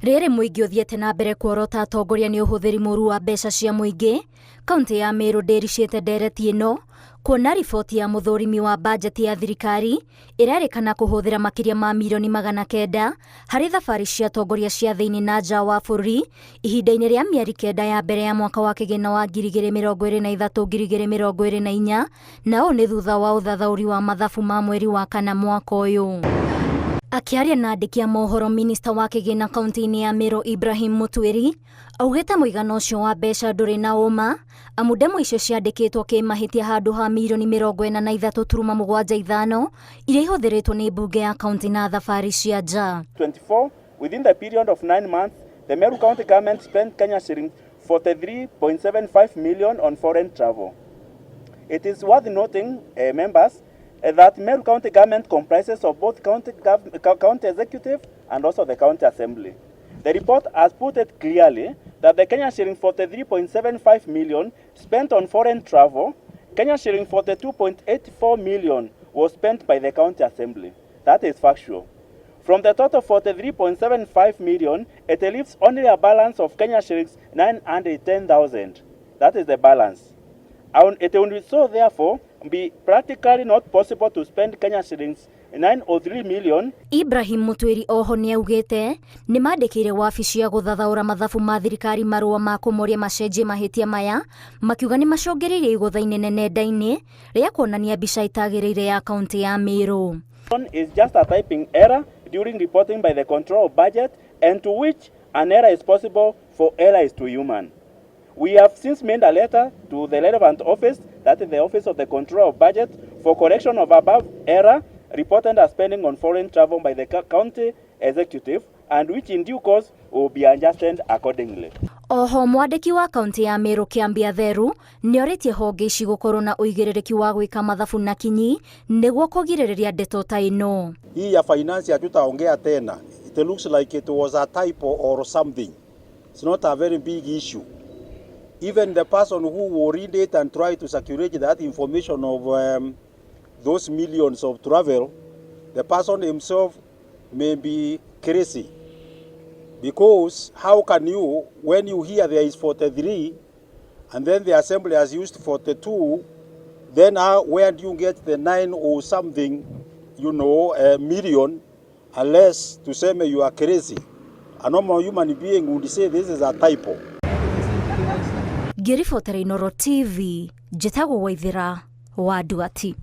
Rĩrĩ mũingĩ ũthiĩte na mbere kuorota atongoria nĩ ũhũthĩri mũru wa mbeca cia mũingĩ, kauntĩ ya Meru ndĩricĩte ndereti ĩno, kuona riboti ya mũthũrimi wa bajeti ya thirikari ĩrerĩkana kũhũthĩra makĩria ma mirioni 900 harĩ thabarĩ cia atongoria cia thĩinĩ na nja wa bũrũri ihinda-inĩ rĩa mĩeri 9 ya mbere ya mwaka wa kĩgĩna wa 2023-2024, na ũũ nĩ thutha wa ũthathaũri wa mathabu ma mweri wa kana mwaka ũyũ. Akiaria na andĩki a mohoro, minista wa kĩgĩna kauntĩ-inĩ ya Meru Ibrahim Mũtwĩri augĩte mũigana ũcio wa mbeca ndũrĩ na ũma, amu ndemwa icio ciandĩkĩtwo kĩmahĩtia handũ ha mirioni 43.75 iria ihũthĩrĩtwo nĩ mbunge ya kauntĩ na thabarĩ cia nja. 24, within the period of 9 months, the Meru County government spent Kenya shillings 43.75 million on foreign travel. It is worth noting, members, that Meru County government comprises of both county executive and also the county assembly. The report has put it clearly that the Kenya shilling 43.75 million spent on foreign travel, Kenya shilling 42.84 million was spent by the county assembly. That is factual. From the total 43.75 million, it leaves only a balance of Kenya shillings 910,000. That is the balance. It will so therefore be practically not possible to spend Kenya shillings 903 million. Ibrahim Mũtwĩri oho nĩ augĩte nĩ mandĩkĩire wabici ya gũthathaũra mathabu ma thirikari marũa ma kũmoria macenjie mahĩtia maya, makiuga nĩ macũngĩrĩirie igũtha-inĩ nenda-inĩ rĩa kuonania mbica itagĩrĩire ya kauntĩ ya Meru. Is just a typing error during reporting by the control of budget, and to which an error is possible, for error is too human. We have since made a letter to the relevant office, that is the Office of the Control of Budget, for correction of above error reported as spending on foreign travel by the county executive, and which in due course will be adjusted accordingly. Oho mwandĩki wa kauntĩ ya Meru Kĩambia Theru nĩ orĩtie honge ici gũkorwo na ũigĩrĩrĩki wa gwĩka mathabu na kinyi nĩguo kũgirĩrĩria ndeto ta ĩno. Hii ya finance hatutaongea tena. It looks like it was a typo or something. It's not a very big issue. Even the person who will read it and try to circulate that information of those millions of travel, the person himself may be crazy. Because how can you, when you hear there is 43 and then the assembly has used 42, then where do you get the 9 or something, million, unless to say you are crazy? A normal human being would say this is a typo. Ngĩribotera Inooro TV, njĩtagwo Waithĩra wa Nduati.